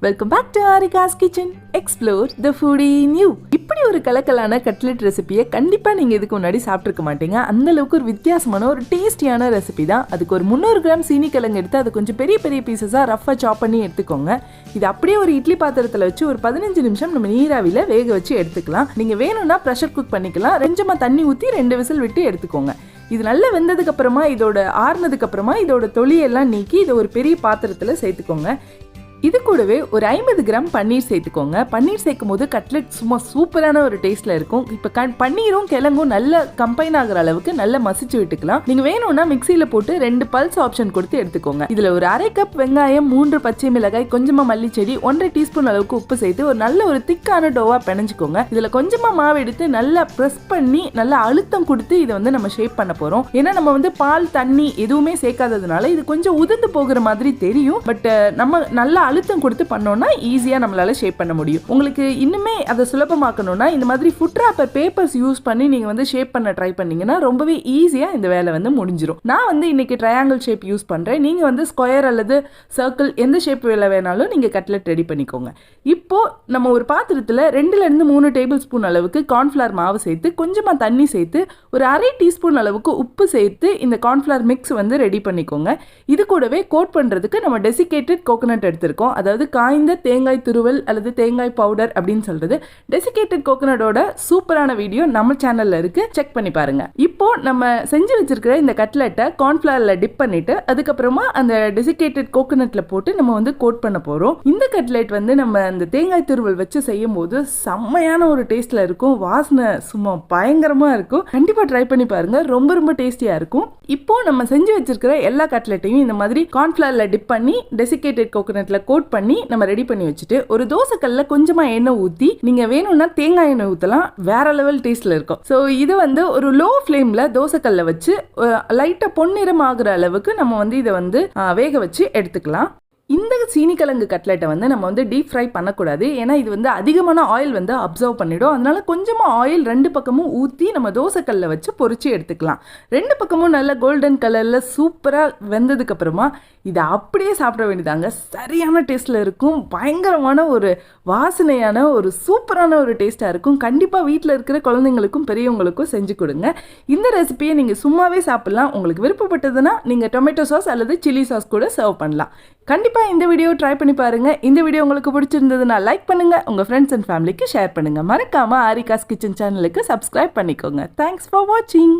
Welcome back to Aarika's kitchen. Explore the food in you. இப்படி ஒரு கலக்கலான cutlet ரெசிபியை கண்டிப்பாக நீங்கள் இதுக்கு முன்னாடி சாப்பிட்ருக்க மாட்டீங்க. அந்த அளவுக்கு ஒரு வித்தியாசமான ஒரு டேஸ்டியான ரெசிபி தான். அதுக்கு ஒரு 300 கிராம் சீனி கிழங்கு எடுத்து அதை கொஞ்சம் பெரிய பெரிய பீசஸாக ரஃபாக சாப் பண்ணி எடுத்துக்கோங்க. இது அப்படியே ஒரு இட்லி பாத்திரத்தில் வச்சு ஒரு 15 நிமிஷம் நம்ம நீராவியில் வேக வச்சு எடுத்துக்கலாம். நீங்கள் வேணும்னா ப்ரெஷர் குக் பண்ணிக்கலாம். கொஞ்சமாக தண்ணி ஊற்றி 2 விசில் விட்டு எடுத்துக்கோங்க. இது நல்லா வெந்ததுக்கு அப்புறமா இதோட ஆறுனதுக்கு அப்புறமா இதோட தொலியெல்லாம் நீக்கி இதை ஒரு பெரிய பாத்திரத்தில் சேர்த்துக்கோங்க. இது கூடவே ஒரு 50 கிராம் பன்னீர் சேர்த்துக்கோங்க. பன்னீர் சேர்க்கும் போது கட்லெட் சும்மா சூப்பரான ஒரு டேஸ்ட்ல இருக்கும். இப்போ பன்னீரும் கிழங்கும் நல்ல கம்பைன் ஆகிற அளவுக்கு நல்லா மசிச்சு விட்டுக்கலாம். நீங்க வேணும்னா மிக்சியில போட்டு 2 பல்ஸ் ஆப்ஷன் கொடுத்து எடுத்துக்கோங்க. இதுல ஒரு அரை கப் வெங்காயம், 3 பச்சை மிளகாய், கொஞ்சமா மல்லிச்செடி, 1.5 டீஸ்பூன் அளவுக்கு உப்பு சேர்த்து ஒரு நல்ல ஒரு திக்கான டோவா பிணைஞ்சுக்கோங்க. இதுல கொஞ்சமா மாவு எடுத்து நல்லா ப்ரெஸ் பண்ணி நல்லா அழுத்தம் கொடுத்து இதை நம்ம ஷேப் பண்ண போறோம். ஏன்னா நம்ம பால் தண்ணி எதுவுமே சேர்க்காததுனால இது கொஞ்சம் உதிர்ந்து போகிற மாதிரி தெரியும். பட் நம்ம நல்லா அழுத்தம் கொடுத்து பண்ணோம்னா ஈஸியா நம்மளால ஷேப் பண்ண முடியும். உங்களுக்கு இன்னுமே அதை சுலபமாக்கணும்னா இந்த மாதிரி ஃபுட் ராப்பர் பேப்பர்ஸ் யூஸ் பண்ணி நீங்க ஷேப் பண்ண ட்ரை பண்ணீங்கன்னா ரொம்பவே ஈஸியா இந்த வேலை முடிஞ்சிடும். நான் இன்னைக்கு ட்ரையாங்கிள் ஷேப் யூஸ் பண்றேன். நீங்க ஸ்கொயர் அல்லது சர்க்கிள் எந்த ஷேப் வேணாலும் நீங்க கட்லெட் ரெடி பண்ணிக்கோங்க. இப்போ நம்ம ஒரு பாத்திரத்துல 2 ல இருந்து 3 டேபிள் ஸ்பூன் அளவுக்கு கார்ன்ஃபிளவர் மாவு சேர்த்து கொஞ்சமா தண்ணி சேர்த்து ஒரு அரை டீஸ்பூன் அளவுக்கு உப்பு சேர்த்து இந்த கார்ன்ஃபிளவர் மிக்ஸ் ரெடி பண்ணிக்கோங்க. இது கூடவே கோட் பண்றதுக்கு நம்ம டெசிகேட்டட் கோகனட் எடுத்திருக்கோம். அதாவது காய்ந்த தேங்காய் துருவல் அல்லது தேங்காய் பவுடர் அப்படின்னு சொல்றது. டெசிகேட்டட் கோகனட்டோட சூப்பரான வீடியோ நம்ம சேனல்ல இருக்கு, செக் பண்ணி பாருங்க. இப்போ நம்ம செஞ்சு வச்சிருக்கிற இந்த கட்லெட்டை கார்ன்ஃபிளவர்ல டிப் பண்ணிட்டு அதுக்கப்புறமா அந்த டெசிகேட்டட் கோகனட்ல போட்டு நம்ம கோட் பண்ண போறோம். இந்த கட்லெட் நம்ம அந்த தேங்காய் துருவல் வச்சு செய்யும் போது செம்மையான ஒரு டேஸ்ட்ல இருக்கும். வாசனை சும்மா பயங்கரமா இருக்கும். கண்டிப்பா ட்ரை பண்ணி பாருங்க, ரொம்ப ரொம்ப டேஸ்டியா இருக்கும். இப்போ நம்ம செஞ்சு வச்சிருக்கிற எல்லா கட்லெட்டையும் இந்த மாதிரி கார்ன்ஃபிளவர்ல டிப் பண்ணி டெசிகேட்டட் கோகனட்ல கோட் பண்ணி நம்ம ரெடி பண்ணி வச்சுட்டு ஒரு தோசைக்கல்ல கொஞ்சமா எண்ணெய் ஊற்றி நீங்க வேணும்னா தேங்காய் எண்ணெய் ஊற்றலாம். வேற லெவல் டேஸ்ட்ல இருக்கும். ஸோ இது ஒரு லோ ஃப்ளேம்ல தோசைக்கல்ல வச்சு லைட்டா பொன்னிறம் ஆகுற அளவுக்கு நம்ம இதை வேக வச்சு எடுத்துக்கலாம். இந்த சீனி கிழங்கு கட்லெட்டை நம்ம டீப் ஃப்ரை பண்ணக்கூடாது. ஏன்னா இது அதிகமான ஆயில் அப்சர்வ் பண்ணிடும். அதனால கொஞ்சமாக ஆயில் 2 பக்கமும் ஊற்றி நம்ம தோசைக்கல்ல வச்சு பொரிச்சு எடுத்துக்கலாம். 2 பக்கமும் நல்ல கோல்டன் கலரில் சூப்பராக வெந்ததுக்கு அப்புறமா இதை அப்படியே சாப்பிட வேண்டியதாங்க. சரியான டேஸ்ட்டில் இருக்கும். பயங்கரமான ஒரு வாசனையான ஒரு சூப்பரான ஒரு டேஸ்ட்டாக இருக்கும். கண்டிப்பாக வீட்டில் இருக்கிற குழந்தைங்களுக்கும் பெரியவங்களுக்கும் செஞ்சு கொடுங்க. இந்த ரெசிபியை நீங்கள் சும்மாவே சாப்பிட்லாம். உங்களுக்கு விருப்பப்பட்டதுன்னா நீங்கள் டொமேட்டோ சாஸ் அல்லது சில்லி சாஸ் கூட சர்வ் பண்ணலாம். கண்டிப்பாக இந்த வீடியோ ட்ரை பண்ணி பாருங்க. இந்த வீடியோ உங்களுக்கு பிடிச்சிருந்ததுன்னா லைக் பண்ணுங்க, உங்க ஃப்ரெண்ட்ஸ் அண்ட் ஃபேமிலிக்கு ஷேர் பண்ணுங்க. மறக்காம ஆரிகாஸ் கிச்சன் சேனலுக்கு சப்ஸ்கிரைப் பண்ணிக்கோங்க. தேங்க்ஸ் ஃபார் வாட்சிங்.